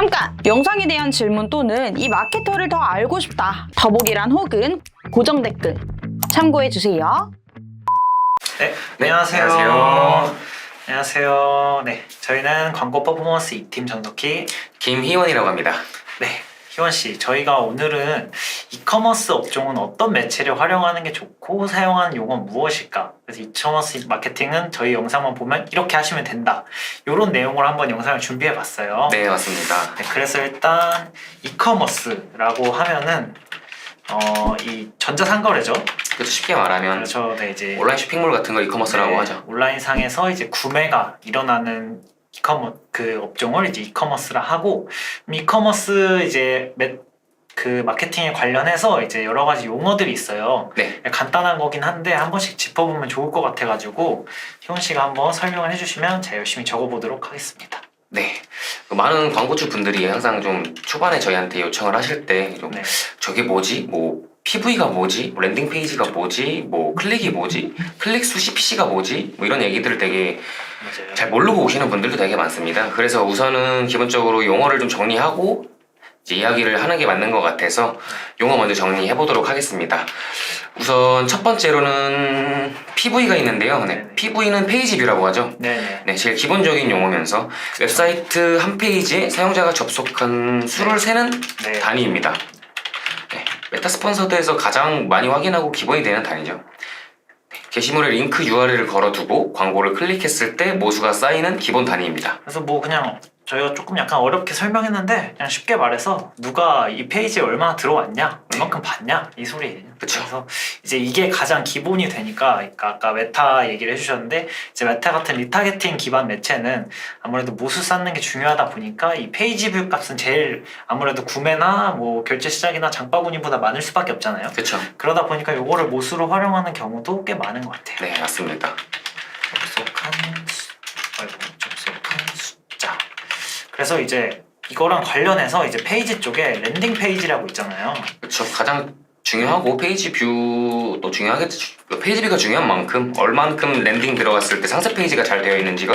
잠깐! 영상에 대한 질문 또는 이 마케터를 더 알고 싶다. 더보기란 혹은 고정 댓글 참고해주세요. 네, 안녕하세요. 안녕하세요. 안녕하세요. 네, 저희는 광고 퍼포먼스 2팀 전덕희. 김희원이라고 합니다. 네, 희원 씨, 저희가 오늘은 이커머스 업종은 어떤 매체를 활용하는 게 좋고 사용하는 용어는 무엇일까? 그래서 이커머스 마케팅은 저희 영상만 보면 이렇게 하시면 된다. 이런 내용을 한번 영상을 준비해봤어요. 네, 맞습니다. 네, 그래서 일단 이커머스라고 하면은 이 전자상거래죠. 그래서 쉽게 말하면 그렇죠. 네, 이제 온라인 쇼핑몰 같은 걸 이커머스라고 네, 하죠. 온라인 상에서 이제 구매가 일어나는 그 업종을 이제 이커머스라 하고, 이커머스 이제 그 마케팅에 관련해서 이제 여러 가지 용어들이 있어요. 네. 간단한 거긴 한데 한 번씩 짚어보면 좋을 것 같아가지고 희원 씨가 한번 설명을 해주시면 제가 열심히 적어보도록 하겠습니다. 네. 많은 광고주 분들이 항상 좀 초반에 저희한테 요청을 하실 때 좀 네. 저게 뭐지? 뭐 PV가 뭐지? 뭐 랜딩 페이지가 뭐지? 뭐 클릭이 뭐지? 클릭 수 CPC가 뭐지? 뭐 이런 얘기들을 되게 맞아요. 잘 모르고 오시는 분들도 되게 많습니다. 그래서 우선은 기본적으로 용어를 좀 정리하고 이제 이야기를 하는 게 맞는 것 같아서 용어 먼저 정리해 보도록 하겠습니다. 우선 첫 번째로는 PV가 있는데요. 네, 네네. PV는 페이지 뷰라고 하죠. 네네. 네, 제일 기본적인 용어면서 웹사이트 한 페이지에 사용자가 접속한 수를 세는 네. 단위입니다. 네, 메타 스폰서드에서 가장 많이 확인하고 기본이 되는 단위죠. 네, 게시물에 링크 URL을 걸어두고 광고를 클릭했을 때 모수가 쌓이는 기본 단위입니다. 그래서 뭐 그냥 저희가 조금 약간 어렵게 설명했는데 그냥 쉽게 말해서 누가 이 페이지에 얼마나 들어왔냐, 얼만큼 봤냐 이 소리예요. 그쵸. 그래서 이제 이게 가장 기본이 되니까, 그러니까 아까 메타 얘기를 해주셨는데 이제 메타 같은 리타게팅 기반 매체는 아무래도 모수 쌓는 게 중요하다 보니까 이 페이지 뷰 값은 제일 아무래도 구매나 뭐 결제 시작이나 장바구니보다 많을 수밖에 없잖아요. 그렇죠? 그러다 보니까 이거를 모수로 활용하는 경우도 꽤 많은 것 같아요. 네, 맞습니다. 접속한 숫자. 그래서 이제 이거랑 관련해서 이제 페이지 쪽에 랜딩 페이지라고 있잖아요. 그렇죠. 가장 중요하고 페이지 뷰도 중요하겠죠. 페이지 뷰가 중요한 만큼 얼만큼 랜딩 들어갔을 때 상세 페이지가 잘 되어 있는지가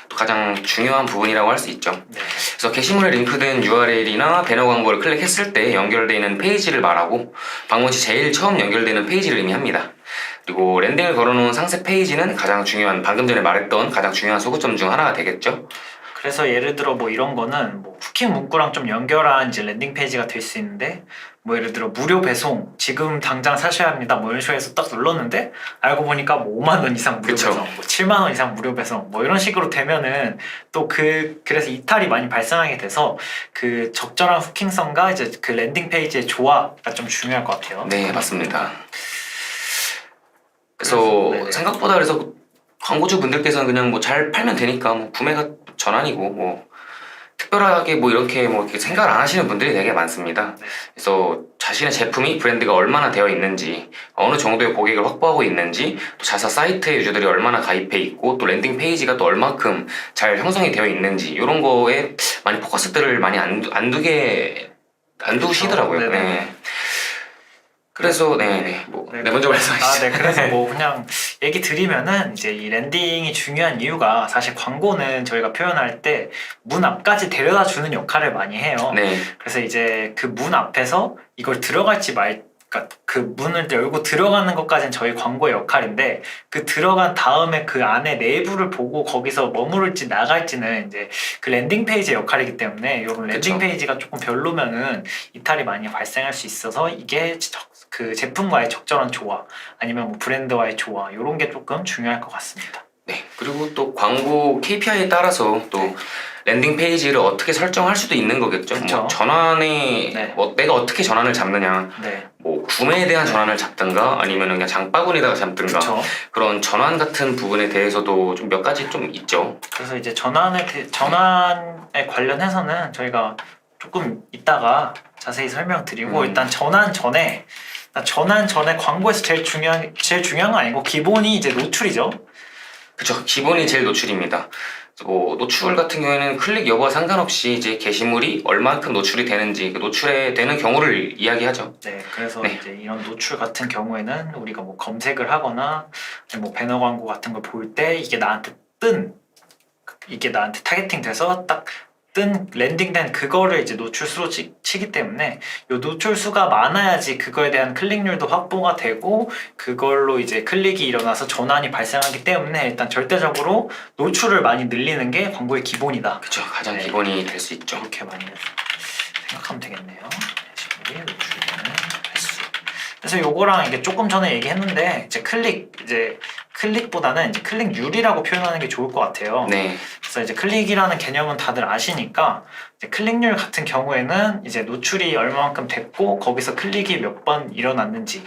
또 가장 중요한 부분이라고 할 수 있죠. 네. 그래서 게시물에 링크된 URL이나 배너 광고를 클릭했을 때 연결되는 페이지를 말하고 방문 시 제일 처음 연결되는 페이지를 의미합니다. 그리고 랜딩을 걸어놓은 상세 페이지는 가장 중요한, 방금 전에 말했던 가장 중요한 소구점 중 하나가 되겠죠. 그래서 예를 들어 뭐 이런 거는 뭐 후킹 문구랑 좀 연결한 이제 랜딩 페이지가 될 수 있는데, 뭐 예를 들어 무료 배송 지금 당장 사셔야 합니다 뭐 이런 식으로 해서 딱 눌렀는데 알고 보니까 뭐 5만 원 이상 무료 그쵸. 배송, 뭐 7만 원 이상 무료 배송 뭐 이런 식으로 되면은 또 그래서 이탈이 많이 발생하게 돼서 그 적절한 후킹성과 이제 그 랜딩 페이지의 조화가 좀 중요할 것 같아요. 네, 맞습니다. 그래서 네네. 생각보다 그래서 광고주 분들께서는 그냥 뭐 잘 팔면 되니까 뭐 구매가 전환이고 뭐 특별하게 뭐 이렇게 생각을 안 하시는 분들이 되게 많습니다. 네. 그래서 자신의 제품이 브랜드가 얼마나 되어 있는지, 어느 정도의 고객을 확보하고 있는지, 또 자사 사이트의 유저들이 얼마나 가입해 있고, 또 랜딩 페이지가 또 얼만큼 잘 형성이 되어 있는지 이런 거에 많이 포커스들을 많이 안 두시더라고요. 네네. 네. 그래서 네, 먼저 말씀하시죠. 네, 그래서 뭐 그냥 얘기 드리면은 이제 이 랜딩이 중요한 이유가 사실 광고는 저희가 표현할 때 문 앞까지 데려다 주는 역할을 많이 해요. 네, 그래서 이제 그 문 앞에서 이걸 들어갈지 그러니까 그 문을 열고 들어가는 것까지는 저희 광고의 역할인데, 그 들어간 다음에 그 안에 내부를 보고 거기서 머무를지 나갈지는 이제 그 랜딩 페이지의 역할이기 때문에 이런 랜딩 그쵸. 페이지가 조금 별로면은 이탈이 많이 발생할 수 있어서 이게 그 제품과의 적절한 조화 아니면 뭐 브랜드와의 조화 이런 게 조금 중요할 것 같습니다. 네. 그리고 또 광고 KPI에 따라서 또 랜딩 페이지를 어떻게 설정할 수도 있는 거겠죠. 그쵸. 뭐 전환에 네. 뭐 내가 어떻게 전환을 잡느냐, 네, 뭐 구매에 대한 전환을 잡든가 아니면 그냥 장바구니에다가 잡든가 그렇죠. 그런 전환 같은 부분에 대해서도 좀 몇 가지 좀 있죠. 그래서 이제 전환에 관련해서는 저희가 조금 이따가 자세히 설명드리고 일단 전환 전에 광고에서 제일 중요한 건 아니고 기본이 이제 노출이죠. 그쵸. 기본이 제일 노출입니다. 뭐 노출 같은 경우에는 클릭 여부와 상관없이 이제 게시물이 얼마큼 노출이 되는지 그 노출에 되는 경우를 이야기하죠. 네, 그래서 네. 이제 이런 노출 같은 경우에는 우리가 뭐 검색을 하거나 뭐 배너 광고 같은 걸 볼 때 이게 나한테 타겟팅 돼서 딱 뜬 랜딩된 그거를 이제 노출수로 치기 때문에 이 노출수가 많아야지 그거에 대한 클릭률도 확보가 되고 그걸로 이제 클릭이 일어나서 전환이 발생하기 때문에 일단 절대적으로 노출을 많이 늘리는 게 광고의 기본이다. 그쵸. 가장 네. 기본이 될 수 있죠. 이렇게 많이 생각하면 되겠네요. 매체물이 노출되는 횟수. 그래서 요거랑 이게 조금 전에 얘기했는데 이제 클릭보다는 이제 클릭률이라고 표현하는 게 좋을 것 같아요. 네. 그래서 이제 클릭이라는 개념은 다들 아시니까 이제 클릭률 같은 경우에는 이제 노출이 얼마만큼 됐고 거기서 클릭이 몇 번 일어났는지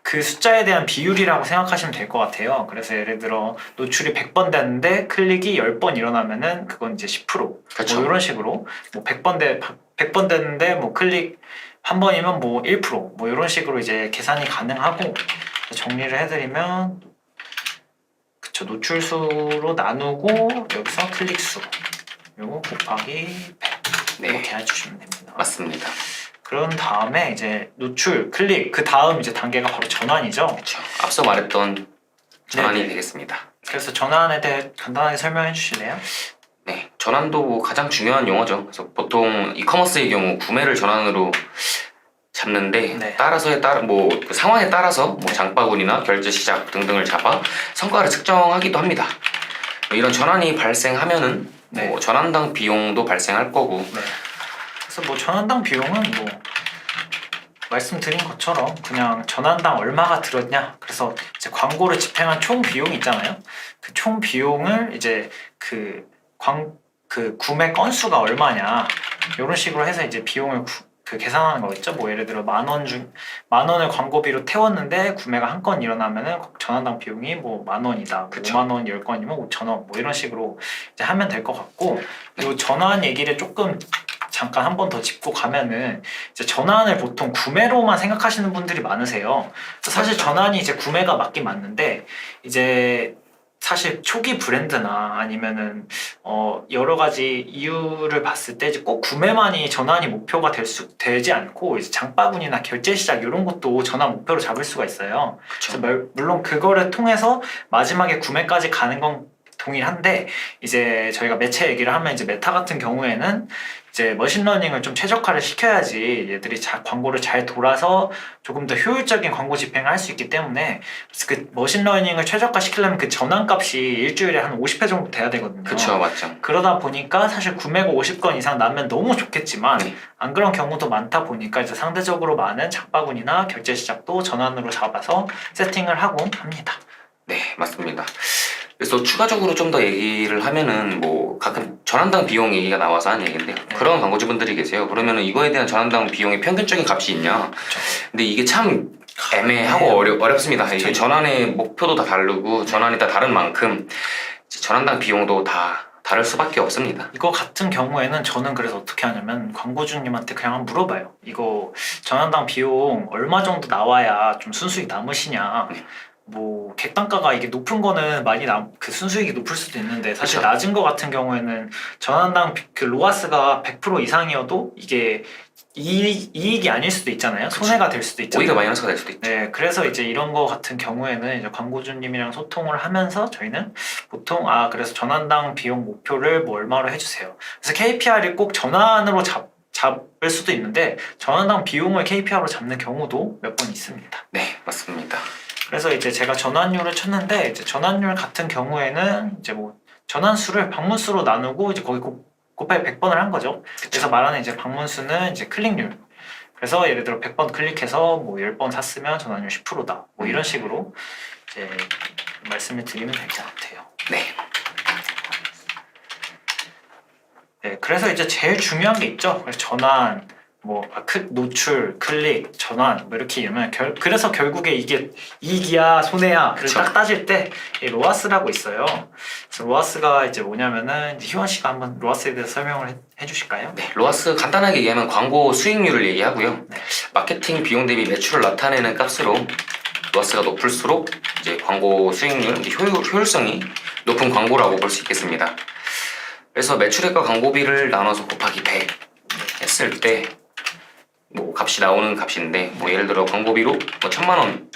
그 숫자에 대한 비율이라고 생각하시면 될 것 같아요. 그래서 예를 들어 노출이 100번 됐는데 클릭이 10번 일어나면은 그건 이제 10%. 그쵸. 뭐 이런 식으로 뭐 100번 됐는데 뭐 클릭 한 번이면 뭐 1%뭐 이런 식으로 이제 계산이 가능하고 정리를 해드리면 그쵸 노출수로 나누고 여기서 클릭수 요거 곱하기 100 네. 이렇게 해주시면 됩니다. 맞습니다. 그런 다음에 이제 노출, 클릭 그 다음 이제 단계가 바로 전환이죠. 그렇죠. 앞서 말했던 전환이 네네. 되겠습니다. 그래서 전환에 대해 간단하게 설명해 주실래요? 네, 전환도 뭐 가장 중요한 용어죠. 그래서 보통 이커머스의 경우 구매를 전환으로 잡는데 네. 따라서에 따라 뭐그 상황에 따라서 뭐 장바구니나 결제 시작 등등을 잡아 성과를 측정하기도 합니다. 이런 전환이 발생하면은 네. 뭐 전환당 비용도 발생할 거고 네. 그래서 뭐 전환당 비용은 뭐 말씀드린 것처럼 그냥 전환당 얼마가 들었냐. 그래서 이제 광고를 집행한 총 비용이 있잖아요. 그 총 비용을 이제 그 구매 건수가 얼마냐. 이런 식으로 해서 이제 비용을 계산하는 거겠죠. 뭐 예를 들어 만 원을 광고비로 태웠는데 구매가 한 건 일어나면은 전환당 비용이 뭐 10,000원이다. 뭐 그쵸. 5만 원 10건이면 5,000원. 뭐 이런 식으로 이제 하면 될 것 같고 이 전환 얘기를 조금 잠깐 한 번 더 짚고 가면은 이제 전환을 보통 구매로만 생각하시는 분들이 많으세요. 그래서 사실 전환이 이제 구매가 맞긴 맞는데 이제 사실 초기 브랜드나 아니면은 여러 가지 이유를 봤을 때 이제 꼭 구매만이 전환이 목표가 되지 않고 이제 장바구니나 결제 시작 이런 것도 전환 목표로 잡을 수가 있어요. 그쵸. 그래서 물론 그거를 통해서 마지막에 구매까지 가는 건 동일한데 이제 저희가 매체 얘기를 하면 이제 메타 같은 경우에는 이제 머신러닝을 좀 최적화를 시켜야지 얘들이 광고를 잘 돌아서 조금 더 효율적인 광고 집행을 할 수 있기 때문에 그 머신러닝을 최적화 시키려면 그 전환값이 일주일에 한 50회 정도 돼야 되거든요. 그쵸, 맞죠. 그러다 보니까 사실 구매고 50건 이상 나면 너무 좋겠지만 네. 안 그런 경우도 많다 보니까 이제 상대적으로 많은 장바구니나 결제 시작도 전환으로 잡아서 세팅을 하곤 합니다. 네, 맞습니다. 그래서 추가적으로 좀 더 얘기를 하면은 뭐 가끔 전환당 비용 얘기가 나와서 하는 얘기인데 그런 광고주분들이 계세요. 그러면은 이거에 대한 전환당 비용의 평균적인 값이 있냐? 그렇죠. 근데 이게 참 애매하고 어렵습니다. 이게 전환의 목표도 다 다르고 전환이 다 다른 만큼 이제 전환당 비용도 다 다를 수밖에 없습니다. 이거 같은 경우에는 저는 그래서 어떻게 하냐면 광고주님한테 그냥 한번 물어봐요. 이거 전환당 비용 얼마 정도 나와야 좀 순수익 남으시냐. 뭐 객단가가 이게 높은 거는 많이 그 순수익이 높을 수도 있는데 사실 그쵸. 낮은 거 같은 경우에는 전환당 그 로아스가 100% 이상이어도 이게 이익이 아닐 수도 있잖아요. 그쵸. 손해가 될 수도 있잖아요. 오히려 마이너스가 될 수도 있죠. 네, 그래서 이제 이런 거 같은 경우에는 이제 광고주님이랑 소통을 하면서 저희는 보통 그래서 전환당 비용 목표를 뭐 얼마로 해주세요. 그래서 KPI를 꼭 전환으로 잡을 수도 있는데 전환당 비용을 KPI로 잡는 경우도 몇 번 있습니다. 네, 맞습니다. 그래서 이제 제가 전환율을 쳤는데 이제 전환율 같은 경우에는 이제 뭐 전환수를 방문수로 나누고 이제 거기 곱하기 100번을 한 거죠. 그래서 말하는 이제 방문수는 이제 클릭률. 그래서 예를 들어 100번 클릭해서 뭐 10번 샀으면 전환율 10%다. 뭐 이런 식으로 이제 말씀을 드리면 될 것 같아요. 네. 네, 그래서 이제 제일 중요한 게 있죠. 그래서 전환, 노출, 클릭, 전환 뭐 이렇게 이러면 그래서 결국에 이게 이익이야 손해야를 그쵸. 딱 따질 때 이 로아스라고 있어요. 그래서 로아스가 이제 뭐냐면은 이제 희원 씨가 한번 로아스에 대해서 설명을 해주실까요? 네, 로아스 간단하게 얘기하면 광고 수익률을 얘기하고요. 네. 마케팅 비용 대비 매출을 나타내는 값으로 로아스가 높을수록 이제 광고 수익률, 효율성이 높은 광고라고 볼 수 있겠습니다. 그래서 매출액과 광고비를 나눠서 곱하기 100 했을 때 뭐 값이 나오는 값인데 뭐 예를 들어 광고비로 뭐 1,000만 원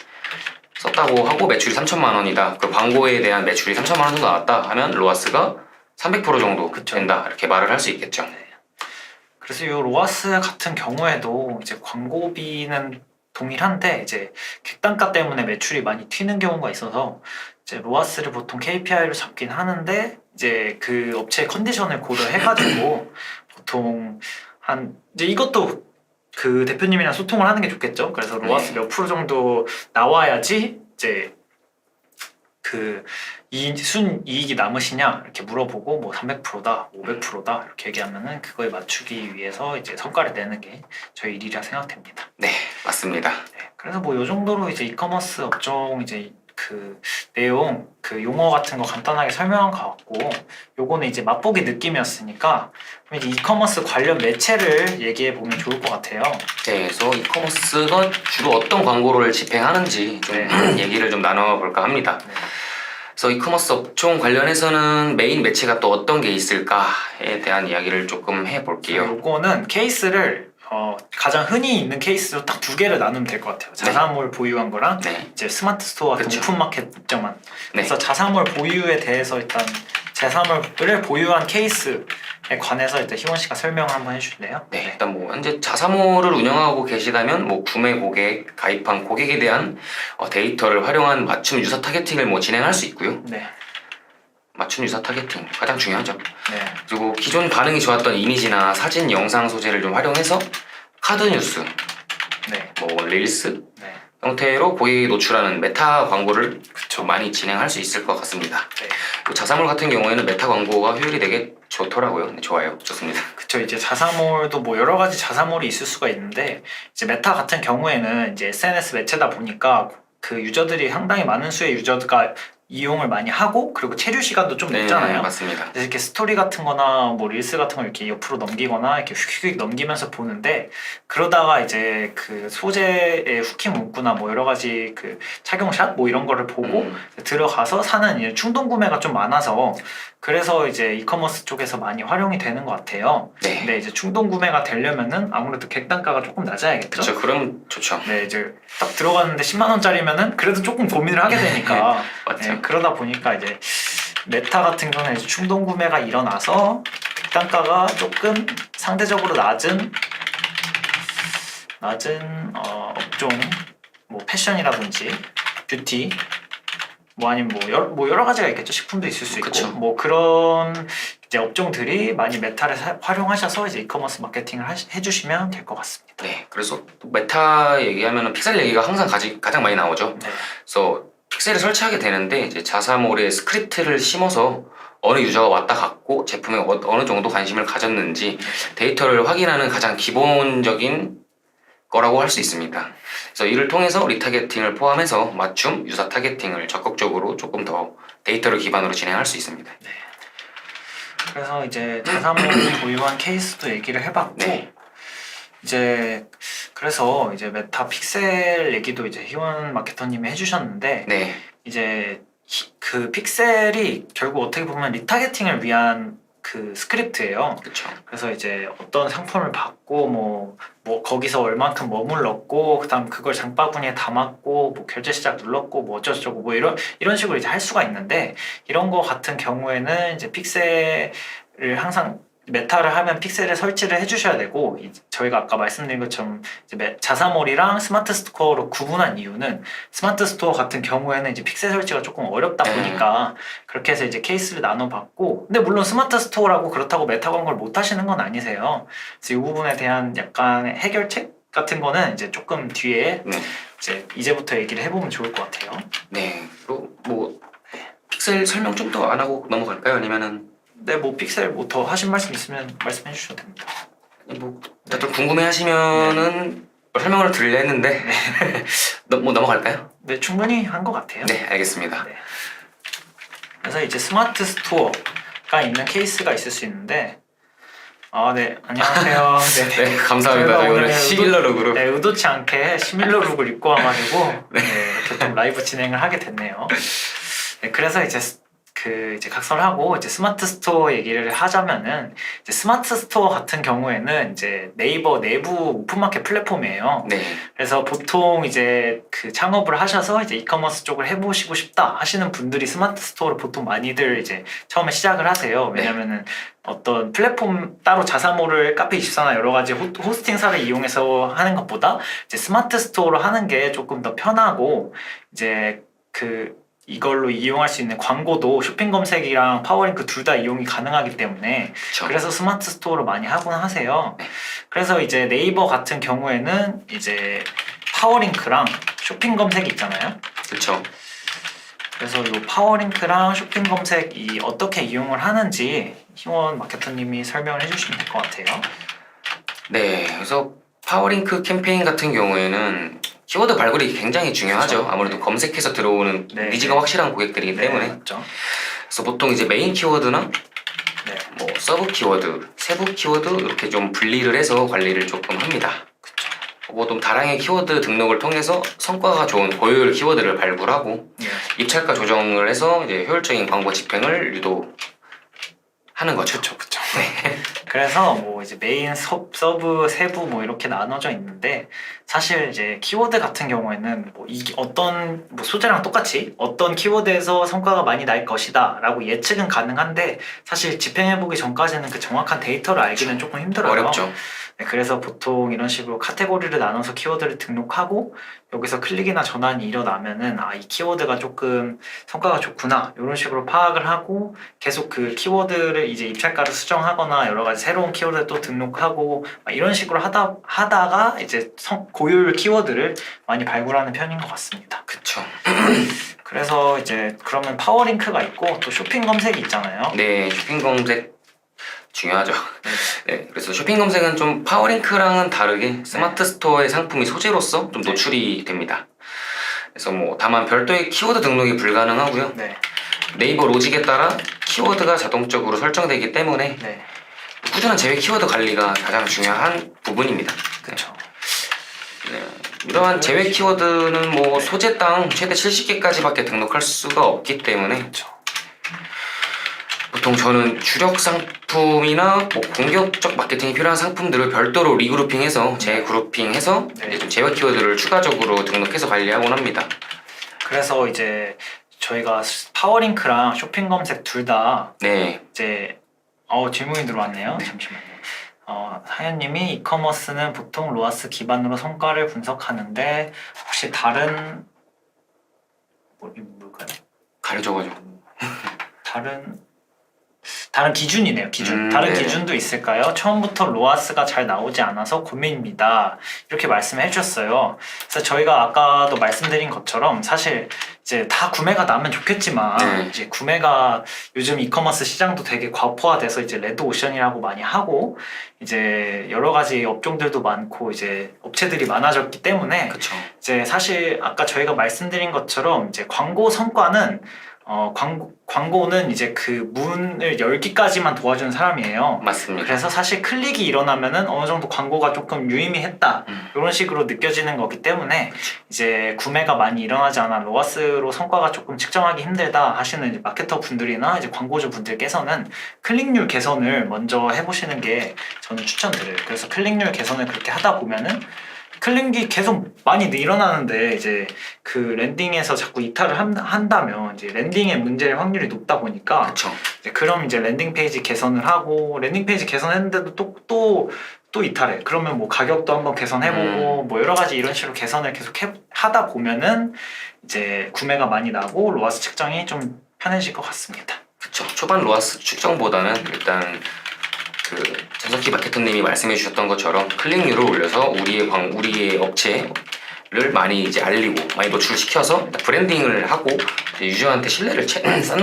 썼다고 하고 매출이 3,000만 원이다. 그 광고에 대한 매출이 3,000만 원 정도 나왔다 하면 로아스가 300% 정도 그쵸. 된다 이렇게 말을 할 수 있겠죠. 그래서 이 로아스 같은 경우에도 이제 광고비는 동일한데 이제 객단가 때문에 매출이 많이 튀는 경우가 있어서 이제 로아스를 보통 KPI로 잡긴 하는데 이제 그 업체의 컨디션을 고려해가지고 보통 한 이제 이것도 그 대표님이랑 소통을 하는 게 좋겠죠. 그래서 로아스 몇 프로 정도 나와야지 이제 그 순이익이 남으시냐 이렇게 물어보고 뭐 300%다, 500%다 이렇게 얘기하면은 그거에 맞추기 위해서 이제 성과를 내는 게 저희 일이라 생각됩니다. 네, 맞습니다. 네, 그래서 뭐 요 정도로 이제 이커머스 업종 이제 그 내용 그 용어 같은 거 간단하게 설명한 것 같고 요거는 이제 맛보기 느낌이었으니까 그럼 이제 이커머스 관련 매체를 얘기해 보면 좋을 것 같아요. 네, 그래서 이커머스가 주로 어떤 광고를 집행하는지 좀 얘기를 좀 나눠볼까 합니다. 네. 그래서 이커머스 업종 관련해서는 메인 매체가 또 어떤 게 있을까에 대한 이야기를 조금 해볼게요. 요거는 케이스를 가장 흔히 있는 케이스로 딱 두 개를 나누면 될 것 같아요. 자사몰 보유한 거랑 네, 이제 스마트 스토어 같은 그쵸. 오픈마켓 입점한. 네, 그래서 자사몰 보유에 대해서 일단 자사몰을 보유한 케이스에 관해서 일단 희원 씨가 설명을 한번 해주실래요? 네, 일단 뭐 현재 자사몰을 운영하고 계시다면 뭐 구매 고객, 가입한 고객에 대한 데이터를 활용한 맞춤 유사 타겟팅을 뭐 진행할 수 있고요. 네. 맞춤 유사 타겟팅 가장 중요하죠. 네. 그리고 기존 반응이 좋았던 이미지나 사진, 영상 소재를 좀 활용해서 카드 뉴스, 네. 뭐 릴스 네. 형태로 고객에게 노출하는 메타 광고를 그쵸. 많이 진행할 수 있을 것 같습니다. 네. 그리고 자사몰 같은 경우에는 메타 광고가 효율이 되게 좋더라고요. 네, 좋아요. 좋습니다. 그쵸. 이제 자사몰도 뭐 여러 가지 자사몰이 있을 수가 있는데 이제 메타 같은 경우에는 이제 SNS 매체다 보니까 그 유저들이 상당히 많은 수의 유저가 이용을 많이 하고 그리고 체류 시간도 좀 높잖아요. 맞습니다. 그래서 이렇게 스토리 같은 거나 뭐 릴스 같은 걸 이렇게 옆으로 넘기거나 이렇게 휙휙 넘기면서 보는데 그러다가 이제 그 소재의 후킹 문구나 뭐 여러 가지 그 착용샷 뭐 이런 거를 보고 들어가서 사는 이제 충동 구매가 좀 많아서 그래서 이제 이커머스 쪽에서 많이 활용이 되는 것 같아요. 네. 근데 이제 충동 구매가 되려면은 아무래도 객단가가 조금 낮아야겠죠. 그렇죠. 그럼 좋죠. 네, 이제 딱 들어갔는데 10만 원짜리면은 그래도 조금 고민을 하게 되니까 맞죠. 네, 그러다 보니까 이제 메타 같은 경우는 이제 충동 구매가 일어나서 단가가 조금 상대적으로 낮은 업종 뭐 패션이라든지 뷰티 뭐 아니면 뭐 여러 가지가 있겠죠. 식품도 있을 수 있고 그쵸. 뭐 그런 이제 업종들이 많이 메타를 활용하셔서 이제 이커머스 마케팅을 해주시면 될 것 같습니다. 네. 그래서 또 메타 얘기하면 픽셀 얘기가 항상 가장 많이 나오죠. 네. 그래서 픽셀을 설치하게 되는데 이제 자사몰에 스크립트를 심어서 어느 유저가 왔다 갔고 제품에 어느 정도 관심을 가졌는지 데이터를 확인하는 가장 기본적인 거라고 할 수 있습니다. 그래서 이를 통해서 리타겟팅을 포함해서 맞춤 유사 타겟팅을 적극적으로 조금 더 데이터를 기반으로 진행할 수 있습니다. 그래서 이제 자사몰 보유한 케이스도 얘기를 해봤고 네. 이제 그래서 이제 메타 픽셀 얘기도 이제 희원 마케터님이 해주셨는데 네. 이제 그 픽셀이 결국 어떻게 보면 리타겟팅을 위한 그 스크립트예요. 그렇죠. 그래서 이제 어떤 상품을 받고 뭐 거기서 얼만큼 머물렀고 그다음 그걸 장바구니에 담았고 뭐 결제 시작 눌렀고 뭐 어쩌고저쩌고 뭐 이런 식으로 이제 할 수가 있는데 이런 거 같은 경우에는 이제 픽셀을 항상 메타를 하면 픽셀에 설치를 해주셔야 되고 저희가 아까 말씀드린 것처럼 이제 자사몰이랑 스마트 스토어로 구분한 이유는 스마트 스토어 같은 경우에는 이제 픽셀 설치가 조금 어렵다 보니까 그렇게 해서 이제 케이스를 나눠봤고 근데 물론 스마트 스토어라고 그렇다고 메타 광고를 못 하시는 건 아니세요. 그래서 이 부분에 대한 약간 해결책 같은 거는 이제 조금 뒤에 이제부터 얘기를 해보면 좋을 것 같아요. 네. 그리고 뭐 픽셀 설명 좀 더 안 하고 넘어갈까요? 아니면은 네, 뭐 픽셀 뭐 더 하신 말씀 있으면 말씀해 주셔도 됩니다. 뭐 좀 궁금해하시면은 설명을 드리려 했는데 뭐 넘어갈까요? 네, 충분히 한 것 같아요. 네, 알겠습니다. 네. 그래서 이제 스마트 스토어가 있는 케이스가 있을 수 있는데 네, 안녕하세요. 네, 감사합니다. 저희 오늘 시밀러 룩으로 네, 의도치 않게 시밀러 룩을 입고 와가지고 이렇게 좀 라이브 진행을 하게 됐네요. 네, 그래서 이제 그 그 이제 각설하고 이제 스마트 스토어 얘기를 하자면은 이제 스마트 스토어 같은 경우에는 이제 네이버 내부 오픈마켓 플랫폼이에요. 네. 그래서 보통 이제 그 창업을 하셔서 이제 이커머스 쪽을 해보시고 싶다 하시는 분들이 스마트 스토어를 보통 많이들 이제 처음에 시작을 하세요. 왜냐면은 어떤 플랫폼 따로 자사모를 카페24나 여러 가지 호스팅사를 이용해서 하는 것보다 이제 스마트 스토어로 하는 게 조금 더 편하고 이제 이걸로 이용할 수 있는 광고도 쇼핑 검색이랑 파워링크 둘 다 이용이 가능하기 때문에 그쵸. 그래서 스마트 스토어로 많이 하곤 하세요. 그래서 이제 네이버 같은 경우에는 이제 파워링크랑 쇼핑 검색이 있잖아요. 그쵸. 그래서 이 파워링크랑 쇼핑 검색이 어떻게 이용을 하는지 희원 마케터님이 설명을 해주시면 될 것 같아요. 네. 그래서 파워링크 캠페인 같은 경우에는 키워드 발굴이 굉장히 중요하죠. 그쵸. 아무래도 검색해서 들어오는 네. 니즈가 확실한 고객들이기 때문에. 맞죠. 그래서 보통 이제 메인 키워드나 네. 뭐 서브 키워드, 세부 키워드 이렇게 좀 분리를 해서 관리를 조금 합니다. 그쵸. 보통 다량의 키워드 등록을 통해서 성과가 좋은 고효율 키워드를 발굴하고 네. 입찰가 조정을 해서 이제 효율적인 광고 집행을 유도하는 거죠. 그쵸. 그래서 뭐 이제 메인, 서브, 세부 뭐 이렇게 나눠져 있는데 사실 이제 키워드 같은 경우에는 뭐 이게 어떤 뭐 소재랑 똑같이 어떤 키워드에서 성과가 많이 날 것이다라고 예측은 가능한데 사실 집행해보기 전까지는 그 정확한 데이터를 알기는 조금 힘들어요. 어렵죠. 네, 그래서 보통 이런 식으로 카테고리를 나눠서 키워드를 등록하고 여기서 클릭이나 전환이 일어나면은 이 키워드가 조금 성과가 좋구나 이런 식으로 파악을 하고 계속 그 키워드를 이제 입찰가를 수정하거나 여러 가지 새로운 키워드를 또 등록하고 막 이런 식으로 하다가 이제 고효율 키워드를 많이 발굴하는 편인 것 같습니다. 그쵸. 그래서 이제 그러면 파워링크가 있고 또 쇼핑 검색이 있잖아요. 네, 쇼핑 검색 중요하죠. 네, 그래서 쇼핑 검색은 좀 파워링크랑은 다르게 스마트 스토어의 상품이 소재로서 좀 노출이 됩니다. 그래서 뭐 다만 별도의 키워드 등록이 불가능하고요. 네. 네이버 로직에 따라 키워드가 자동적으로 설정되기 때문에 네. 꾸준한 제외 키워드 관리가 가장 중요한 부분입니다. 그렇죠. 네, 이러한 제외 키워드는 뭐 소재당 최대 70개까지밖에 등록할 수가 없기 때문에 그렇죠. 보통 저는 주력 상품이나 뭐 공격적 마케팅이 필요한 상품들을 별도로 리그루핑해서 재그룹핑해서 네. 이제 좀 제외 키워드를 추가적으로 등록해서 관리하곤 합니다. 그래서 이제 저희가 파워링크랑 쇼핑 검색 둘 다 네, 이제 질문이 들어왔네요. 잠시만요. 하연님이 이커머스는 보통 로아스 기반으로 성과를 분석하는데 혹시 다른 뭘까요? 가려져가지고 다른 기준이네요. 기준. 다른 네. 기준도 있을까요? 처음부터 로아스가 잘 나오지 않아서 고민입니다. 이렇게 말씀해 주셨어요. 그래서 저희가 아까도 말씀드린 것처럼 사실 이제 다 구매가 나면 좋겠지만 네. 이제 구매가 요즘 이커머스 시장도 되게 과포화돼서 이제 레드 오션이라고 많이 하고 이제 여러 가지 업종들도 많고 이제 업체들이 많아졌기 때문에 그쵸. 이제 사실 아까 저희가 말씀드린 것처럼 이제 광고 성과는 광고는 이제 그 문을 열기까지만 도와주는 사람이에요. 맞습니다. 그래서 사실 클릭이 일어나면은 어느 정도 광고가 조금 유의미했다 이런 식으로 느껴지는 거기 때문에 이제 구매가 많이 일어나지 않아 로아스로 성과가 조금 측정하기 힘들다 하시는 이제 마케터 분들이나 이제 광고주 분들께서는 클릭률 개선을 먼저 해보시는 게 저는 추천드려요. 그래서 클릭률 개선을 그렇게 하다 보면은 클릭이 계속 많이 일어나는데 이제 그 랜딩에서 자꾸 이탈을 한다면 이제 랜딩의 문제일 확률이 높다 보니까 그쵸. 이제 그럼 이제 랜딩 페이지 개선을 하고 랜딩 페이지 개선했는데도 또 이탈해. 그러면 뭐 가격도 한번 개선해보고 뭐 여러 가지 이런 식으로 개선을 계속 하다 보면은 이제 구매가 많이 나고 로아스 측정이 좀 편해질 것 같습니다. 그쵸. 초반 로아스 측정보다는 일단 그 전석희 마케터님이 말씀해 주셨던 것처럼 클릭률을 올려서 우리의 업체를 많이 이제 알리고 많이 노출시켜서 브랜딩을 하고 이제 유저한테 신뢰를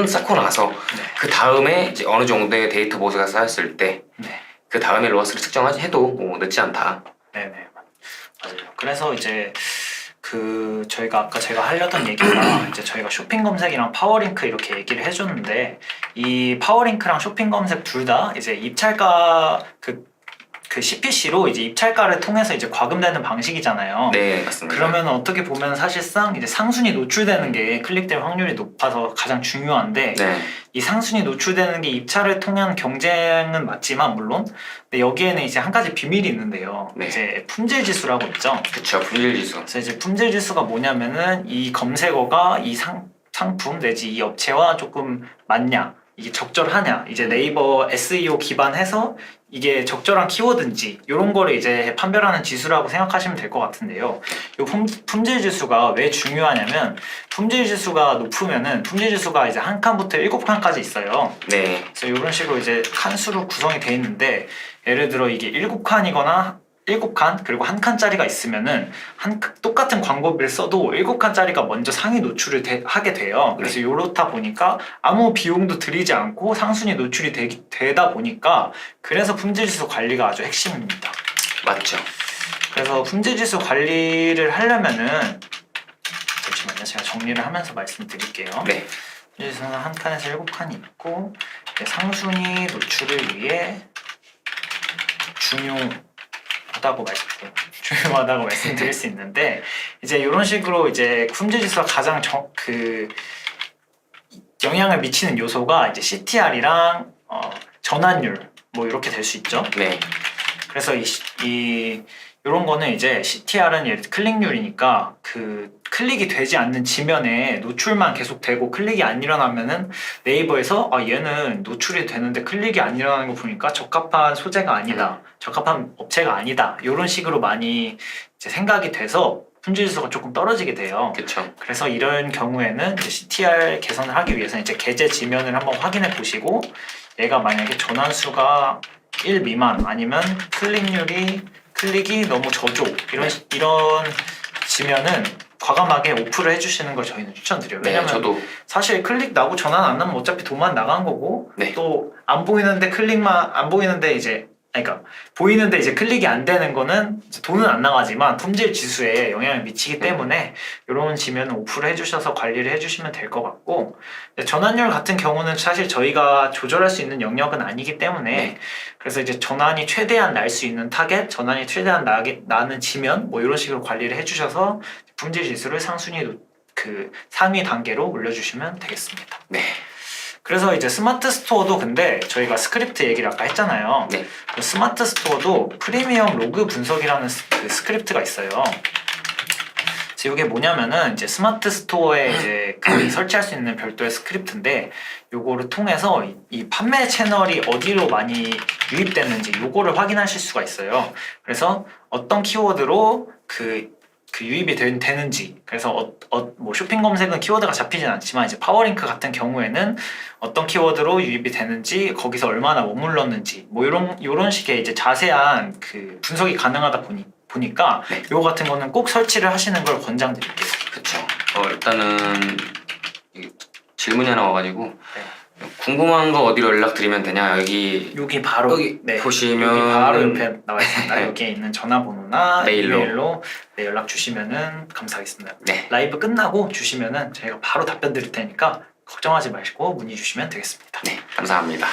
쌓고 나서 그 다음에 이제 어느 정도의 데이터 보수가 쌓였을 때 그 다음에 로아스를 측정해도 뭐 늦지 않다. 네네 맞아요. 그래서 이제 저희가 아까 제가 하려던 얘기가 이제 저희가 쇼핑 검색이랑 파워링크 이렇게 얘기를 해줬는데 이 파워링크랑 쇼핑 검색 둘 다 이제 입찰가 그 CPC로 이제 입찰가를 통해서 이제 과금되는 방식이잖아요. 네, 맞습니다. 그러면 어떻게 보면 사실상 이제 상순위 노출되는 게 클릭될 확률이 높아서 가장 중요한데 네, 이 상순위 노출되는 게 입찰을 통한 경쟁은 맞지만 물론 근데 여기에는 이제 한 가지 비밀이 있는데요. 네. 이제 품질 지수라고 있죠. 그쵸. 품질 지수. 그래서 이제 품질 지수가 뭐냐면은 이 검색어가 이 상품 내지 이 업체와 조금 맞냐, 이게 적절하냐, 이제 네이버 SEO 기반해서 이게 적절한 키워드인지 이런 거를 이제 판별하는 지수라고 생각하시면 될 것 같은데요. 이 품질 지수가 왜 중요하냐면 품질 지수가 높으면은 품질 지수가 이제 한 칸부터 7칸까지 있어요. 네, 그래서 이런 식으로 이제 칸수로 구성이 돼 있는데 예를 들어 이게 7칸이거나 7칸 그리고 한 칸짜리가 있으면은 똑같은 광고비를 써도 7칸짜리가 먼저 상위 노출을 하게 돼요. 그래서 이렇다 보니까 아무 비용도 들이지 않고 상순위 노출이 되다 보니까 그래서 품질지수 관리가 아주 핵심입니다. 맞죠. 그래서 품질지수 관리를 하려면은 잠시만요. 제가 정리를 하면서 말씀드릴게요. 네, 품질지수는 한 칸에서 7칸이 있고 상순위 노출을 위해 중요하다고 말씀드릴 수 있는데 이제 이런 식으로 이제 품질 지수가 가장 영향을 미치는 요소가 이제 CTR이랑 전환율 뭐 이렇게 될 수 있죠. 네, 그래서 이런 거는 이제 CTR은 예를 들어 클릭률이니까 그 클릭이 되지 않는 지면에 노출만 계속 되고 클릭이 안 일어나면은 네이버에서 얘는 노출이 되는데 클릭이 안 일어나는 거 보니까 적합한 소재가 아니다, 적합한 업체가 아니다 이런 식으로 많이 이제 생각이 돼서 품질지수가 조금 떨어지게 돼요. 그쵸. 그래서 이런 경우에는 이제 CTR 개선을 하기 위해서는 이제 게재 지면을 한번 확인해 보시고 얘가 만약에 전환수가 1 미만 아니면 클릭이 너무 저조 이런 지면은 과감하게 오프를 해주시는 걸 저희는 추천드려요. 네, 왜냐면 저도 사실 클릭 나고 전환 안 나면 어차피 돈만 나간 거고 네. 또 안 보이는데 그러니까 보이는데 이제 클릭이 안 되는 거는 돈은 안 나가지만 품질 지수에 영향을 미치기 때문에 이런 지면은 오프를 해주셔서 관리를 해주시면 될 것 같고 전환율 같은 경우는 사실 저희가 조절할 수 있는 영역은 아니기 때문에 그래서 이제 전환이 최대한 날 수 있는 타겟, 전환이 최대한 나는 지면 뭐 이런 식으로 관리를 해주셔서 품질 지수를 상위 단계로 올려주시면 되겠습니다. 네, 그래서 이제 스마트 스토어도 근데 저희가 스크립트 얘기를 아까 했잖아요. 네. 그 스마트 스토어도 프리미엄 로그 분석이라는 그 스크립트가 있어요. 그래서 이게 뭐냐면은 이제 스마트 스토어에 이제 설치할 수 있는 별도의 스크립트인데 요거를 통해서 이 판매 채널이 어디로 많이 유입됐는지 요거를 확인하실 수가 있어요. 그래서 어떤 키워드로 그 유입이 되는지 그래서 뭐 쇼핑 검색은 키워드가 잡히진 않지만 이제 파워링크 같은 경우에는 어떤 키워드로 유입이 되는지 거기서 얼마나 머물렀는지 뭐 이런 식의 이제 자세한 그 분석이 가능하다 보니까 요거 같은 거는 꼭 설치를 하시는 걸 권장드릴게요. 그쵸. 일단은 질문이 하나 와가지고 궁금한 거 어디로 연락드리면 되냐? 여기 바로 여기 보시면 여기 바로 옆에 나와 있습니다. 네. 여기에 있는 전화번호나 메일로. 이메일로 연락 주시면은 감사하겠습니다. 네, 라이브 끝나고 주시면은 저희가 바로 답변 드릴 테니까 걱정하지 마시고 문의 주시면 되겠습니다. 네, 감사합니다.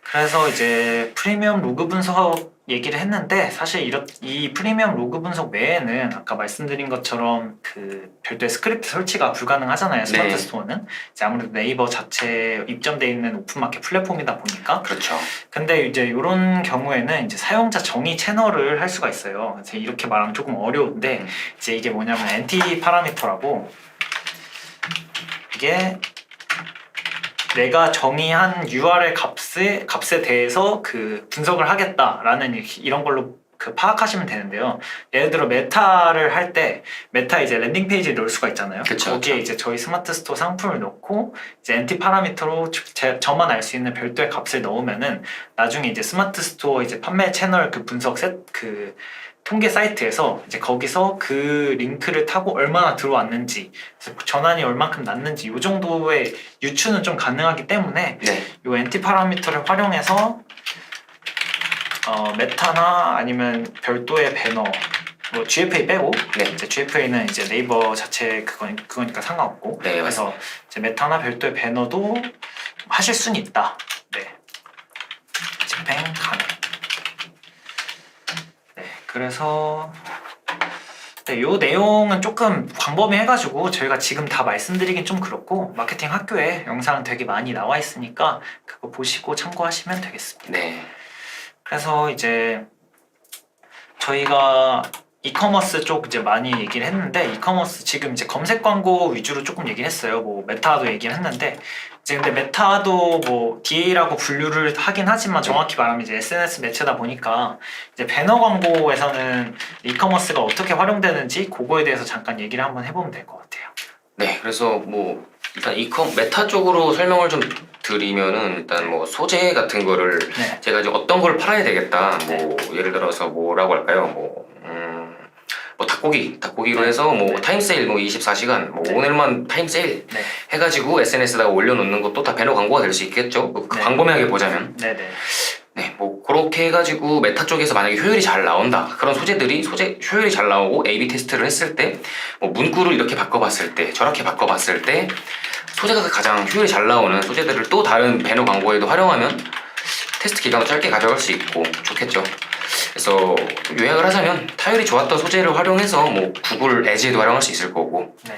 그래서 이제 프리미엄 로그 분석 얘기를 했는데 사실 이 프리미엄 로그 분석 외에는 아까 말씀드린 것처럼 그 별도의 스크립트 설치가 불가능하잖아요. 스마트 네. 스토어는 이제 아무래도 네이버 자체에 입점되어 있는 오픈마켓 플랫폼이다 보니까 그렇죠. 근데 이제 이런 경우에는 이제 사용자 정의 채널을 할 수가 있어요. 그래서 이렇게 말하면 조금 어려운데 이제 이게 뭐냐면 NT 파라미터라고 이게 내가 정의한 URL 값에 대해서 그 분석을 하겠다라는 이런 걸로 그 파악하시면 되는데요. 예를 들어 메타를 할 때 메타 이제 랜딩 페이지를 넣을 수가 있잖아요. 그쵸, 거기에 그쵸. 이제 저희 스마트 스토어 상품을 넣고 이제 NT 파라미터로 저만 알 수 있는 별도의 값을 넣으면은 나중에 이제 스마트 스토어 이제 판매 채널 그 분석 그 통계 사이트에서 이제 거기서 그 링크를 타고 얼마나 들어왔는지 전환이 얼만큼 났는지 이 정도의 유추는 좀 가능하기 때문에 네, 이 NT 파라미터를 활용해서 메타나 아니면 별도의 배너 뭐 GFA 빼고 네. 이제 GFA는 이제 네이버 자체 그거니까 상관없고 네, 그래서 이제 메타나 별도의 배너도 하실 수는 있다. 네, 집행 가능. 그래서 네, 요 내용은 조금 광범위해가지고 저희가 지금 다 말씀드리긴 좀 그렇고 마케팅 학교에 영상 되게 많이 나와 있으니까 그거 보시고 참고하시면 되겠습니다. 네. 그래서 이제 저희가 이커머스 쪽 이제 많이 얘기를 했는데 이커머스 지금 이제 검색 광고 위주로 조금 얘기를 했어요. 뭐 메타도 얘기를 했는데 이제 근데 메타도 뭐 DA라고 분류를 하긴 하지만 정확히 말하면 이제 SNS 매체다 보니까 이제 배너 광고에서는 이커머스가 어떻게 활용되는지 그거에 대해서 잠깐 얘기를 한번 해보면 될 것 같아요. 네, 그래서 뭐 일단 메타 쪽으로 설명을 좀 드리면은 일단 뭐 소재 같은 거를 네. 제가 이제 어떤 걸 팔아야 되겠다. 뭐 예를 들어서 뭐라고 할까요? 뭐 닭고기로 네. 해서 뭐 네. 타임세일 뭐 24시간 뭐 네. 오늘만 타임세일 네. 해가지고 SNS에다가 올려놓는 것도 다 배너 광고가 될 수 있겠죠. 네. 광범위하게 보자면. 네네. 네, 뭐 그렇게 해가지고 메타 쪽에서 만약에 효율이 잘 나온다. 그런 소재들이 효율이 잘 나오고 A/B 테스트를 했을 때, 뭐 문구를 이렇게 바꿔봤을 때, 저렇게 바꿔봤을 때 소재가 가장 효율이 잘 나오는 소재들을 또 다른 배너 광고에도 활용하면 테스트 기간도 짧게 가져갈 수 있고 좋겠죠. 그래서 요약을 하자면 타율이 좋았던 소재를 활용해서 뭐 구글 에즈에도 활용할 수 있을 거고. 네.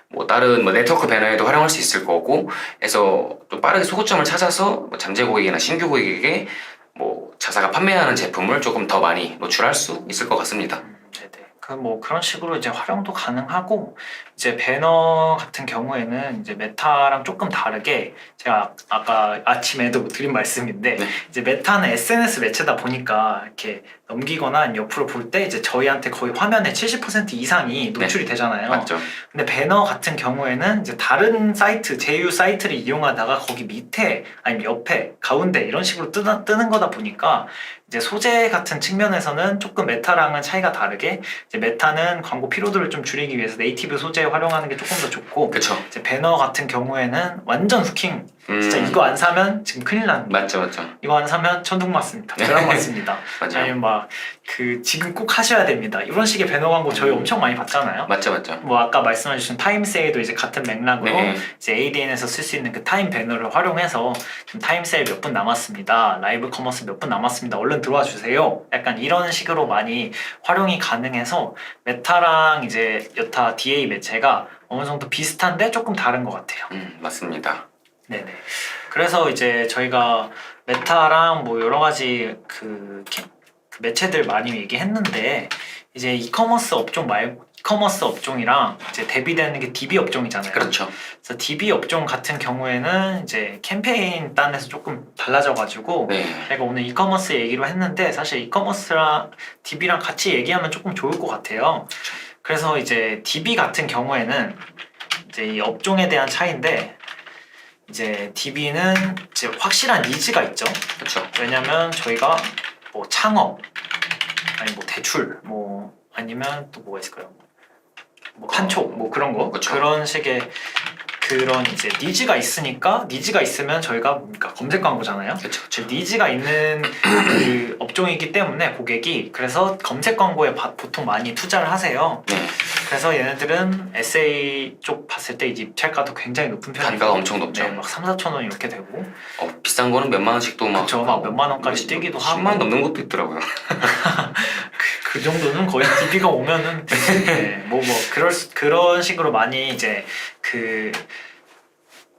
뭐 다른 뭐 네트워크 배너에도 활용할 수 있을 거고 해서 좀 빠르게 소구점을 찾아서 뭐 잠재 고객이나 신규 고객에게 뭐 자사가 판매하는 제품을 조금 더 많이 노출할 수 있을 것 같습니다. 네네. 그 뭐 그런 식으로 이제 활용도 가능하고 이제 배너 같은 경우에는 이제 메타랑 조금 다르게 제가 아까 아침에도 드린 말씀인데 네. 이제 메타는 SNS 매체다 보니까 이렇게 넘기거나 옆으로 볼 때 이제 저희한테 거의 화면의 70% 이상이 노출이 되잖아요. 맞죠? 근데 배너 같은 경우에는 이제 다른 사이트, 제휴 사이트를 이용하다가 거기 밑에 아니면 옆에, 가운데 이런 식으로 뜨는 거다 보니까 이제 소재 같은 측면에서는 조금 메타랑은 차이가 다르게 이제 메타는 광고 피로도를 좀 줄이기 위해서 네이티브 소재 활용하는 게 조금 더 좋고 그쵸. 이제 배너 같은 경우에는 완전 후킹 진짜 이거 안 사면 지금 큰일 나는 맞죠. 이거 안 사면 천둥 맞습니다. 벼락 맞습니다. 맞아요. 아니면 막 그 지금 꼭 하셔야 됩니다. 이런 식의 배너 광고 저희 엄청 많이 봤잖아요. 맞죠. 뭐 아까 말씀해주신 타임세일도 이제 같은 맥락으로 네. 이제 ADN에서 쓸 수 있는 그 타임 배너를 활용해서 지금 타임세일 몇 분 남았습니다. 라이브 커머스 몇 분 남았습니다. 얼른 들어와 주세요. 약간 이런 식으로 많이 활용이 가능해서 메타랑 이제 여타 DA 매체가 어느 정도 비슷한데 조금 다른 것 같아요. 맞습니다. 네네. 그래서 이제 저희가 메타랑 뭐 여러 가지 그 매체들 많이 얘기했는데 이제 이커머스 업종이랑 이제 대비되는 게 DB 업종이잖아요. 그렇죠. 그래서 DB 업종 같은 경우에는 이제 캠페인 단에서 조금 달라져가지고 네. 제가 오늘 이커머스 얘기로 했는데 사실 이커머스랑 DB랑 같이 얘기하면 조금 좋을 것 같아요. 그래서 이제 DB 같은 경우에는 이제 이 업종에 대한 차이인데 이제 DB는 이제 확실한 니즈가 있죠. 그렇죠. 왜냐면 저희가 뭐 창업 아니 뭐 대출 뭐 아니면 또 뭐가 있을까요? 뭐 판촉 뭐 그런 거 그쵸. 그런 식의 그런 이제 니즈가 있으니까 니즈가 있으면 저희가 뭡니까 검색 광고잖아요. 그렇죠. 니즈가 있는 그 업종이기 때문에 고객이 그래서 검색 광고에 보통 많이 투자를 하세요. 네. 그래서 얘네들은 SA 쪽 봤을 때 이제 입찰가도 굉장히 높은 편이고 단가가 엄청 높죠. 네, 막 3,4천 원 이렇게 되고 비싼 거는 몇만 원씩도 막 그쵸, 막 몇만 원까지 뛰기도 하고 10만 원 넘는 것도 있더라고요. 그 정도는 거의 DB가 오면은 네, 뭐 그런 식으로 많이 이제 그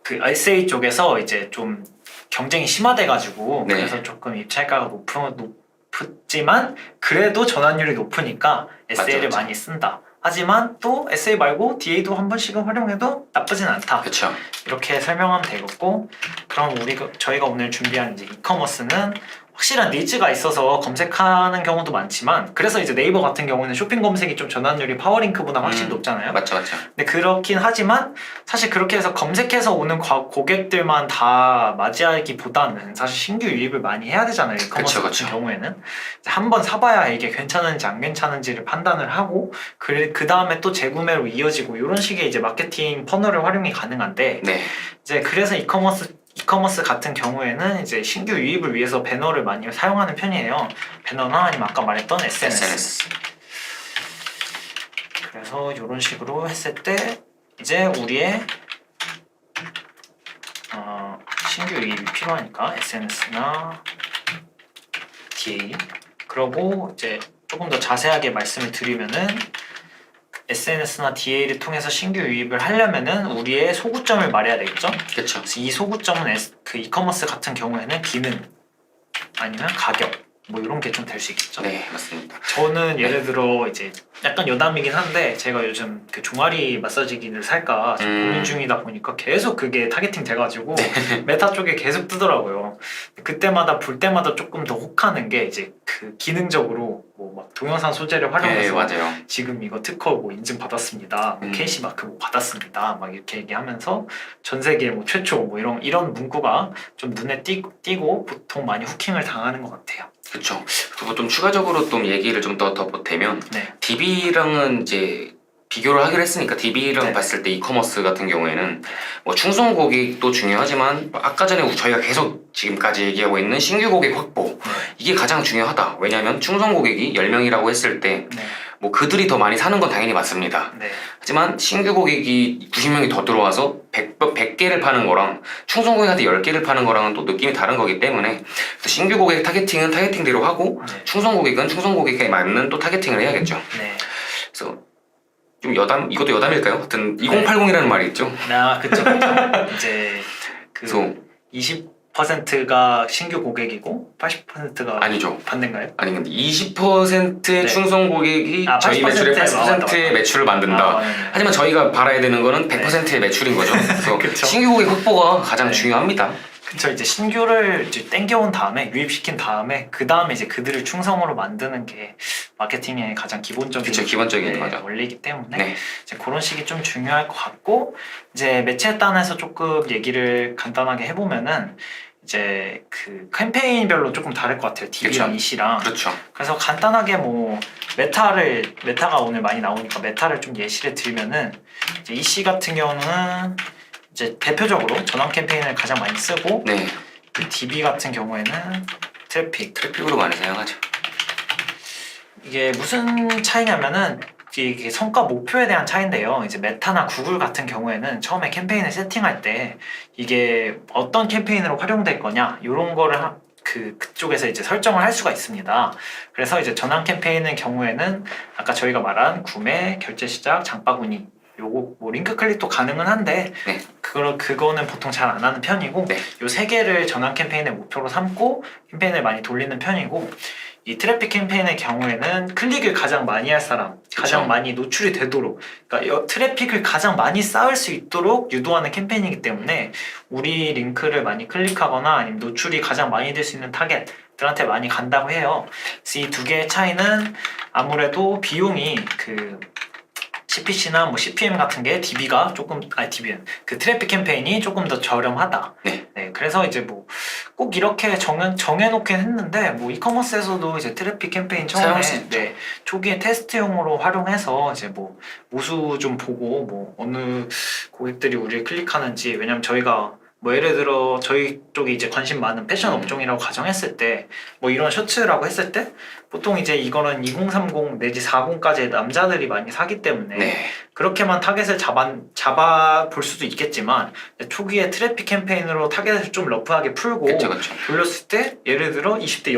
SA 쪽에서 이제 좀 경쟁이 심화돼가지고 네. 그래서 조금 입찰가가 높지만 그래도 전환율이 높으니까 SA를 맞죠. 많이 쓴다. 하지만 또 SA 말고 DA도 한 번씩은 활용해도 나쁘진 않다. 그렇죠. 이렇게 설명하면 되겠고, 그럼 저희가 오늘 준비한 이제 이커머스는 확실한 니즈가 있어서 검색하는 경우도 많지만, 그래서 이제 네이버 같은 경우는 쇼핑 검색이 좀 전환율이 파워링크보다 훨씬 높잖아요. 맞죠. 근데 그렇긴 하지만 사실 그렇게 해서 검색해서 오는 고객들만 다 맞이하기보다는 사실 신규 유입을 많이 해야 되잖아요. 이커머스 같은 경우에는 한번 사봐야 이게 괜찮은지 안 괜찮은지를 판단을 하고 그 다음에 또 재구매로 이어지고 이런 식의 이제 마케팅 퍼널을 활용이 가능한데 네. 이제 그래서 이커머스 같은 경우에는 이제 신규 유입을 위해서 배너를 많이 사용하는 편이에요. 배너나 아니면 아까 말했던 SNS. 그래서 이런 식으로 했을 때 이제 우리의 신규 유입이 필요하니까 SNS나 DA 그러고 이제 조금 더 자세하게 말씀을 드리면은 SNS나 DA를 통해서 신규 유입을 하려면은 우리의 소구점을 말해야 되겠죠? 그렇죠. 그래서 이 소구점은 그 이커머스 같은 경우에는 기능 아니면 가격 뭐 이런 게 좀 될 수 있겠죠. 네, 맞습니다. 저는 예를 들어 이제 약간 여담이긴 한데 제가 요즘 그 종아리 마사지기를 살까 지금 고민 중이다 보니까 계속 그게 타겟팅 돼가지고 메타 쪽에 계속 뜨더라고요. 그때마다 볼 때마다 조금 더 혹하는 게 이제 그 기능적으로 뭐 막 동영상 소재를 네, 활용해서 맞아요. 지금 이거 특허 뭐 인증 받았습니다. 뭐 KC 마크 뭐 받았습니다. 막 이렇게 얘기하면서 전 세계 뭐 최초 뭐 이런 문구가 좀 눈에 띄고 보통 많이 후킹을 당하는 것 같아요. 그렇죠. 그리고 좀 추가적으로 좀 얘기를 좀 더 보태면 네. DB랑은 이제 비교를 하기로 했으니까 DB랑 네. 봤을 때 이커머스 같은 경우에는 뭐 충성 고객도 중요하지만 아까 전에 저희가 계속 지금까지 얘기하고 있는 신규 고객 확보 이게 가장 중요하다. 왜냐하면 충성 고객이 10명이라고 했을 때 네. 뭐 그들이 더 많이 사는 건 당연히 맞습니다. 네. 하지만 신규 고객이 90명이 더 들어와서 100개를 파는 거랑 충성 고객한테 10개를 파는 거랑은 또 느낌이 다른 거기 때문에 신규 고객 타겟팅은 타겟팅대로 하고 네. 충성 고객은 충성 고객에 맞는 또 타겟팅을 해야겠죠. 네. 그래서 좀 이것도 여담일까요? 하여튼 2080이라는 말이 있죠. 그쵸. 이제 그래서 20%가 신규 고객이고 80%가 아니죠. 반대인가요? 아니 근데 20%의 네. 충성 고객이 80% 저희 매출의 80%의 맞다. 매출을 만든다. 네네. 하지만 저희가 바라야 되는 거는 100%의 매출인 거죠. 그래서 그쵸. 신규 고객 확보가 가장 네. 중요합니다. 그쵸. 이제 신규를 이제 땡겨온 다음에 유입시킨 다음에 그 다음에 이제 그들을 충성으로 만드는 게 마케팅의 가장 기본적인 그쵸, 기본적인 거죠. 원리이기 때문에 네. 이제 그런 식이 좀 중요할 것 같고 이제 매체 단에서 조금 얘기를 간단하게 해보면은 이제 그 캠페인별로 조금 다를 것 같아요. DB랑 그쵸. EC랑. 그렇죠. 그래서 간단하게 뭐 메타가 오늘 많이 나오니까 메타를 좀 예시를 들면은 이제 EC 같은 경우는 이제 대표적으로 전환 캠페인을 가장 많이 쓰고 네. 그 DB 같은 경우에는 트래픽으로 많이 사용하죠. 이게 무슨 차이냐면은 이게 성과 목표에 대한 차이인데요. 이제 메타나 구글 같은 경우에는 처음에 캠페인을 세팅할 때 이게 어떤 캠페인으로 활용될 거냐 이런 거를 그쪽에서 이제 설정을 할 수가 있습니다. 그래서 이제 전환 캠페인의 경우에는 아까 저희가 말한 구매, 결제 시작, 장바구니 요거 뭐 링크 클릭도 가능은 한데 네. 그거는 보통 잘 안 하는 편이고 네. 요 세 개를 전환 캠페인의 목표로 삼고 캠페인을 많이 돌리는 편이고 이 트래픽 캠페인의 경우에는 클릭을 가장 많이 할 사람, 가장 그쵸. 많이 노출이 되도록 그러니까 트래픽을 가장 많이 쌓을 수 있도록 유도하는 캠페인이기 때문에 우리 링크를 많이 클릭하거나 아니면 노출이 가장 많이 될 수 있는 타겟들한테 많이 간다고 해요. 그래서 이 두 개의 차이는 아무래도 비용이 그 CPC나 뭐 CPM 같은 게 DB가 조금 DB는 그 트래픽 캠페인이 조금 더 저렴하다. 네. 그래서 이제 뭐 꼭 이렇게 정해놓긴 했는데 뭐 이커머스에서도 이제 트래픽 캠페인 처음에 사용할 수 있죠. 초기에 테스트용으로 활용해서 이제 뭐 모수 좀 보고 뭐 어느 고객들이 우리를 클릭하는지 왜냐면 저희가 뭐 예를 들어 저희 쪽이 이제 관심 많은 패션 업종이라고 가정했을 때 뭐 이런 셔츠라고 했을 때 보통 이제 이거는 2030 내지 40까지의 남자들이 많이 사기 때문에 네. 그렇게만 타겟을 잡아 볼 수도 있겠지만 초기에 트래픽 캠페인으로 타겟을 좀 러프하게 풀고 그쵸. 돌렸을 때 예를 들어 20대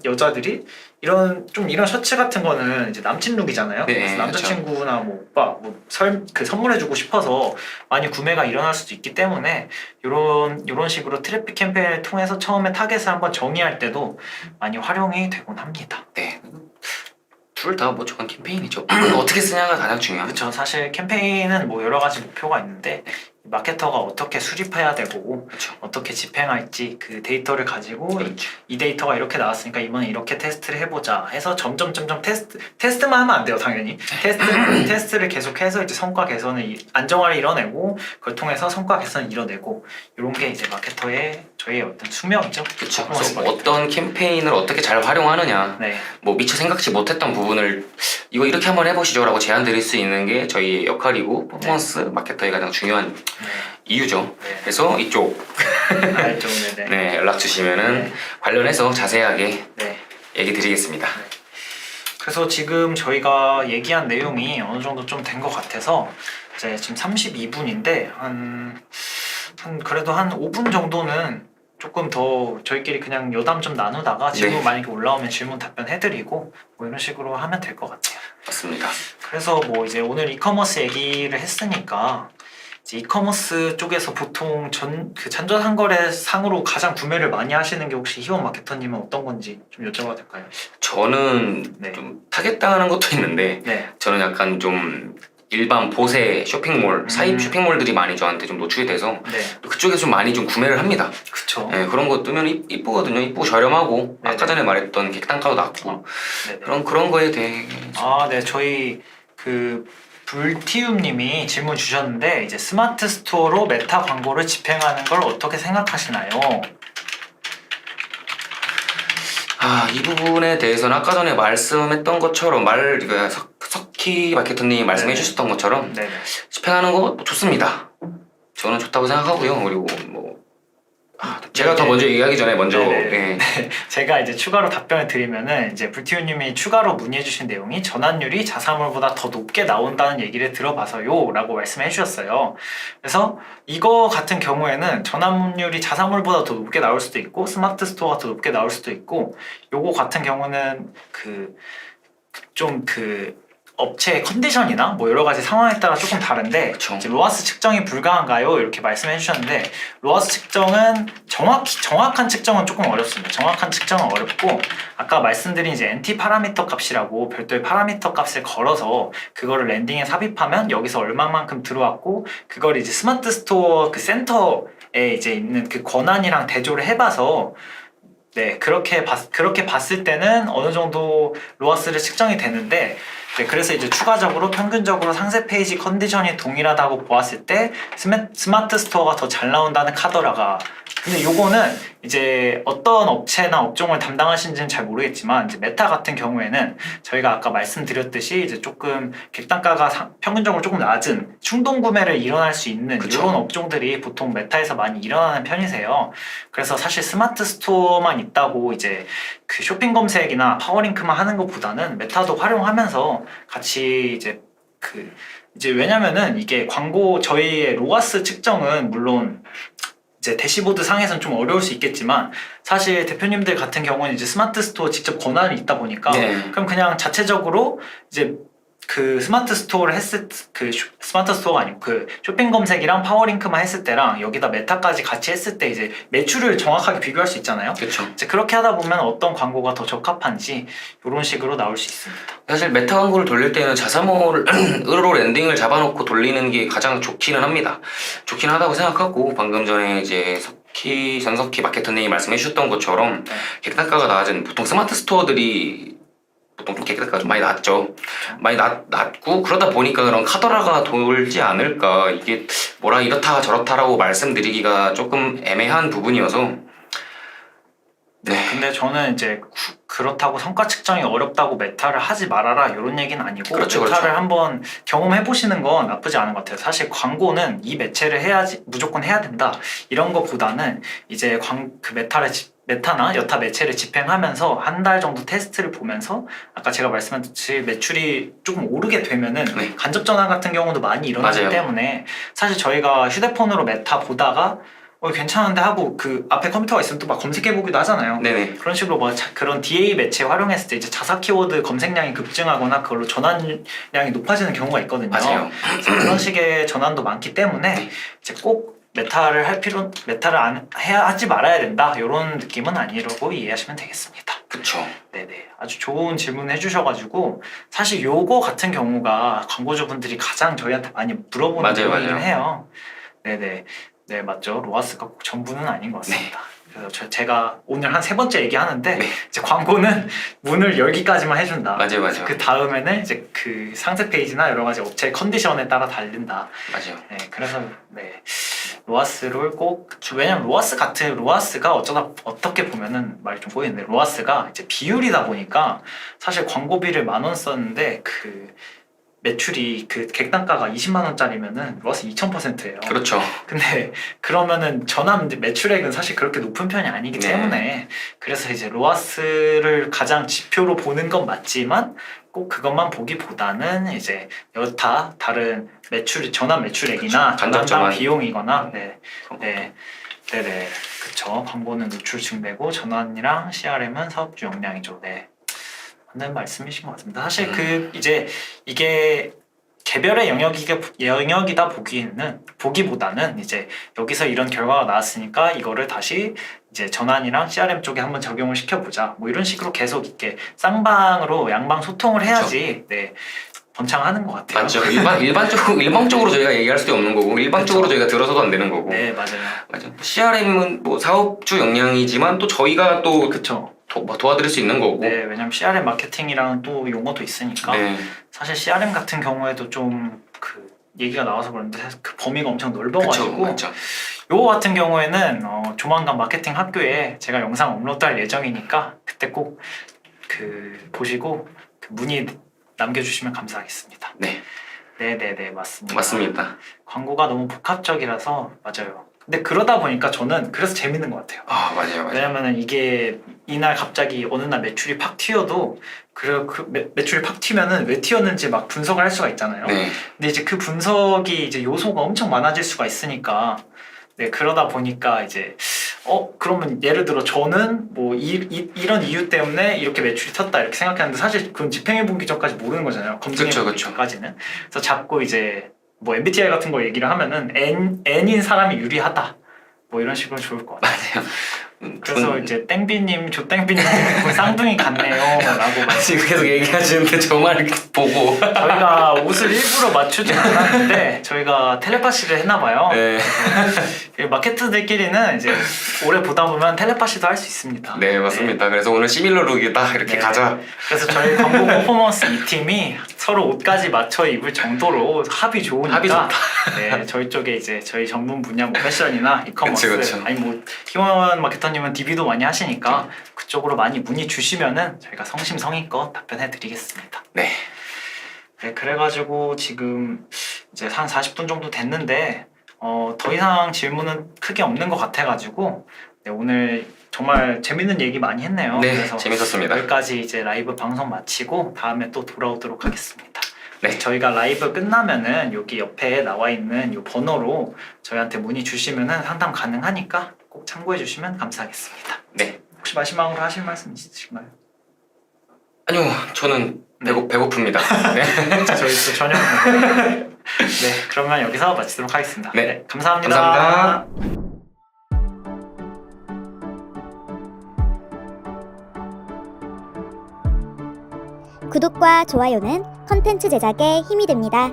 여자들이 이런 셔츠 같은 거는 이제 남친 룩이잖아요. 네, 그래서 남자친구나 뭐 오빠 선물해주고 싶어서 많이 구매가 일어날 수도 있기 때문에 이런 식으로 트래픽 캠페인을 통해서 처음에 타겟을 한번 정의할 때도 많이 활용이 되곤 합니다. 네. 둘 다 뭐 저건 캠페인이죠. 어떻게 쓰냐가 가장 중요하죠. 그렇죠. 사실 캠페인은 뭐 여러 가지 목표가 있는데 마케터가 어떻게 수립해야 되고 그렇죠. 어떻게 집행할지 그 데이터를 가지고 그렇죠. 이 데이터가 이렇게 나왔으니까 이번에 이렇게 테스트를 해보자 해서 점점 테스트만 하면 안 돼요. 당연히 테스트를 계속해서 이제 성과 개선을 안정화를 이뤄내고 그걸 통해서 성과 개선을 이뤄내고 이런 게 이제 마케터의 저희의 어떤 수명이죠. 그렇죠. 퍼포먼스 그래서 마케터. 어떤 캠페인을 어떻게 잘 활용하느냐, 네. 뭐 미처 생각지 못했던 부분을 이거 이렇게 한번 해보시죠라고 제안 드릴 수 있는 게 저희의 역할이고 퍼포먼스 마케터의 가장 중요한 이유죠. 네. 그래서 이쪽 알죠. 네네. 네, 연락 주시면은 네. 관련해서 자세하게 네. 얘기 드리겠습니다. 그래서 지금 저희가 얘기한 내용이 어느 정도 좀 된 것 같아서 이제 지금 32분인데 그래도 한 5분 정도는 조금 더 저희끼리 그냥 여담 좀 나누다가 질문 네. 만약에 올라오면 질문 답변해드리고 뭐 이런 식으로 하면 될 것 같아요. 맞습니다. 그래서 뭐 이제 오늘 이커머스 얘기를 했으니까 이제 이커머스 쪽에서 보통 그 잔존상거래 상으로 가장 구매를 많이 하시는 게 혹시 희원 마케터님은 어떤 건지 좀 여쭤봐도 될까요? 저는 네. 좀 타겟당하는 것도 있는데 네. 저는 약간 좀 일반 보세 쇼핑몰, 사입 쇼핑몰들이 많이 저한테 좀 노출이 돼서 네. 그쪽에서 좀 많이 좀 구매를 합니다. 그쵸. 네, 그런 거 뜨면 이쁘거든요. 이쁘고 저렴하고 네네. 아까 전에 말했던 객단가도 낮고 네네. 그런 거에 대해 아, 네. 저희 그 불티움님이 질문 주셨는데 이제 스마트 스토어로 메타 광고를 집행하는 걸 어떻게 생각하시나요? 이 부분에 대해서는 아까 전에 말씀했던 것처럼 석희 마케터님이 말씀해 네네. 주셨던 것처럼 네네. 집행하는 거 좋습니다. 저는 좋다고 생각하고요. 그리고 뭐 제가 더 네네. 먼저 얘기하기 전에 먼저 네네. 예. 제가 이제 추가로 답변을 드리면은 이제 불티우님이 추가로 문의해주신 내용이 전환율이 자사몰보다 더 높게 나온다는 얘기를 들어봐서요라고 말씀해 주셨어요. 그래서 이거 같은 경우에는 전환율이 자사몰보다 더 높게 나올 수도 있고 스마트 스토어가 더 높게 나올 수도 있고 요거 같은 경우는 업체의 컨디션이나 뭐 여러 가지 상황에 따라 조금 다른데 그쵸. 이제 로아스 측정이 불가한가요? 이렇게 말씀해 주셨는데 로아스 측정은 정확한 측정은 조금 어렵습니다. 정확한 측정은 어렵고 아까 말씀드린 이제 NT 파라미터 값이라고 별도의 파라미터 값을 걸어서 그거를 랜딩에 삽입하면 여기서 얼마만큼 들어왔고 그걸 이제 스마트 스토어 그 센터에 이제 있는 그 권한이랑 대조를 해봐서 네, 그렇게 봤을 때는 어느 정도 로아스를 측정이 되는데, 네, 그래서 이제 추가적으로 평균적으로 상세 페이지 컨디션이 동일하다고 보았을 때 스마트 스토어가 더 잘 나온다는 카더라가. 근데 요거는 이제 어떤 업체나 업종을 담당하시는지는 잘 모르겠지만 이제 메타 같은 경우에는 저희가 아까 말씀드렸듯이 이제 조금 객단가가 평균적으로 조금 낮은 충동 구매를 일어날 수 있는 그쵸. 이런 업종들이 보통 메타에서 많이 일어나는 편이세요. 그래서 사실 스마트 스토어만 있다고 이제 그 쇼핑 검색이나 파워링크만 하는 것보다는 메타도 활용하면서 같이 이제 왜냐면은 이게 저희의 로아스 측정은 물론 이제 대시보드 상에서는 좀 어려울 수 있겠지만 사실 대표님들 같은 경우는 이제 스마트 스토어 직접 권한이 있다 보니까 네. 그럼 그냥 자체적으로 이제 그 스마트 스토어가 아니고 그 쇼핑 검색이랑 파워링크만 했을 때랑 여기다 메타까지 같이 했을 때 이제 매출을 정확하게 비교할 수 있잖아요. 그렇죠. 이제 그렇게 하다 보면 어떤 광고가 더 적합한지 이런 식으로 나올 수 있습니다. 사실 메타 광고를 돌릴 때는 자사몰으로 랜딩을 잡아놓고 돌리는 게 가장 좋기는 합니다. 좋긴 하다고 생각하고 방금 전에 이제 전석희 마케터님이 말씀해 주셨던 것처럼 네. 객단가가 낮은 보통 스마트 스토어들이 보통 좀 객단가가 좀 많이 낮죠. 많이 낮고 그러다 보니까 그런 카더라가 돌지 않을까 이게 뭐라 이렇다 저렇다라고 말씀드리기가 조금 애매한 부분이어서 네. 근데 저는 이제 그렇다고 성과 측정이 어렵다고 메타를 하지 말아라 이런 얘기는 아니고 그렇죠, 메타를 그렇죠. 한번 경험해 보시는 건 나쁘지 않은 것 같아요. 사실 광고는 이 매체를 해야지 무조건 해야 된다 이런 것보다는 이제 메타나 여타 매체를 집행하면서 한 달 정도 테스트를 보면서 아까 제가 말씀드렸듯이 매출이 조금 오르게 되면은 네. 간접 전환 같은 경우도 많이 일어나기 맞아요. 때문에 사실 저희가 휴대폰으로 메타 보다가 괜찮은데 하고 그 앞에 컴퓨터가 있으면 또 막 검색해보기도 하잖아요. 네네. 그런 식으로 그런 DA 매체 활용했을 때 이제 자사 키워드 검색량이 급증하거나 그걸로 전환량이 높아지는 경우가 있거든요. 맞아요. 그래서 그런 식의 전환도 많기 때문에 이제 꼭 메타를 하지 말아야 된다 이런 느낌은 아니라고 이해하시면 되겠습니다. 그쵸. 네네, 아주 좋은 질문 해주셔가지고 사실 요거 같은 경우가 광고주분들이 가장 저희한테 많이 물어보는 맞아요, 부분이긴 맞아요. 해요. 네네. 네, 맞죠. 로아스가 꼭 전부는 아닌 것 같습니다. 그래서 제가 오늘 한 3번째 얘기하는데 네. 이제 광고는 문을 열기까지만 해준다. 맞아요. 그 다음에는 이제 그 상세 페이지나 여러 가지 업체 컨디션에 따라 달린다. 맞아요. 네, 그래서 네, 로아스를 꼭 왜냐면 로아스가 어떻게 보면은 말이 좀 꼬이는데 로아스가 이제 비율이다 보니까 사실 광고비를 10,000원 썼는데 그 매출이 그 객단가가 20만 원짜리면은 로아스 2000%예요. 그렇죠. 근데 그러면은 전환 매출액은 사실 그렇게 높은 편이 아니기 네. 때문에 그래서 이제 로아스를 가장 지표로 보는 건 맞지만 꼭 그것만 보기보다는 이제 다른 전환 매출액이나 그렇죠. 간접 전환당 전환. 비용이거나 네, 네네, 그쵸. 광고는 노출 증대고 전환이랑 CRM은 사업주 역량이죠. 네, 맞는 말씀이신 것 같습니다. 사실 이제 이게 개별의 영역이다 보기보다는 이제 여기서 이런 결과가 나왔으니까 이거를 다시 이제 전환이랑 CRM 쪽에 한번 적용을 시켜보자. 뭐 이런 식으로 계속 이렇게 쌍방으로 양방 소통을 해야지 네, 번창하는 것 같아요. 맞죠. 일방적으로 저희가 얘기할 수도 없는 거고 일방적으로 저희가 들어서도 안 되는 거고. 네, 맞아요. 맞아. CRM은 뭐 사업주 역량이지만 또 저희가 또 그쵸. 도와드릴 수 있는 거고. 네, 왜냐면 CRM 마케팅이랑 또 용어도 있으니까 네. 사실 CRM 같은 경우에도 좀 그 얘기가 나와서 그런데 사실 그 범위가 엄청 그쵸, 넓어가지고 맞죠. 요거 같은 경우에는 조만간 마케팅 학교에 제가 영상 업로드할 예정이니까 그때 꼭 그 보시고 그 문의 남겨주시면 감사하겠습니다. 네, 네네네, 맞습니다. 맞습니다. 광고가 너무 복합적이라서 맞아요. 근데 그러다 보니까 저는 그래서 재밌는 것 같아요. 아, 맞아요. 왜냐면은 이게 이날 갑자기 어느 날 매출이 팍 튀어도 매출이 팍 튀면은 왜 튀었는지 막 분석을 할 수가 있잖아요. 네. 근데 이제 그 분석이 이제 요소가 엄청 많아질 수가 있으니까 네, 그러다 보니까 이제 그러면 예를 들어 저는 뭐 이런 이유 때문에 이렇게 매출이 튀었다 이렇게 생각했는데 사실 그건 집행해 보기 전까지 모르는 거잖아요. 검증해 보기 그쵸. 전까지는. 그래서 자꾸 이제 뭐 MBTI 같은 거 얘기를 하면은 N인 사람이 유리하다. 뭐 이런 식으로 좋을 것 같아요. 그래서 이제 땡비님, 조땡비님 쌍둥이 같네요 라고 지금 계속 얘기하시는데 저만 보고. 저희가 옷을 일부러 맞추진 않았는데 저희가 텔레파시를 했나봐요. 네. 마케터들끼리는 이제 오래 보다 보면 텔레파시도 할 수 있습니다. 네, 맞습니다. 그래서 오늘 시밀러룩이다 이렇게 네. 가자. 그래서 저희 광고 퍼포먼스 이 팀이 서로 옷까지 맞춰 입을 정도로 합이 좋으니까 합이 좋다. 네, 저희 쪽에 이제 저희 전문 분야 뭐 패션이나 이커머스 그쵸. 아니 뭐 희원 마케터님은 DB도 많이 하시니까 그쪽으로 많이 문의 주시면은 저희가 성심성의껏 답변해 드리겠습니다. 네. 네, 그래가지고 지금 이제 한 40분 정도 됐는데 더 이상 질문은 크게 없는 것 같아가지고 네, 오늘 정말 재밌는 얘기 많이 했네요. 네, 그래서 재밌었습니다. 여기까지 이제 라이브 방송 마치고 다음에 또 돌아오도록 하겠습니다. 네. 저희가 라이브 끝나면은 여기 옆에 나와 있는 이 번호로 저희한테 문의 주시면은 상담 가능하니까 꼭 참고해 주시면 감사하겠습니다. 네. 혹시 마지막으로 하실 말씀 있으신가요? 아니요, 저는 배고픕니다. 네. 저희 또 저녁 네, 그러면 여기서 마치도록 하겠습니다. 네. 감사합니다. 감사합니다. 구독과 좋아요는 컨텐츠 제작에 힘이 됩니다.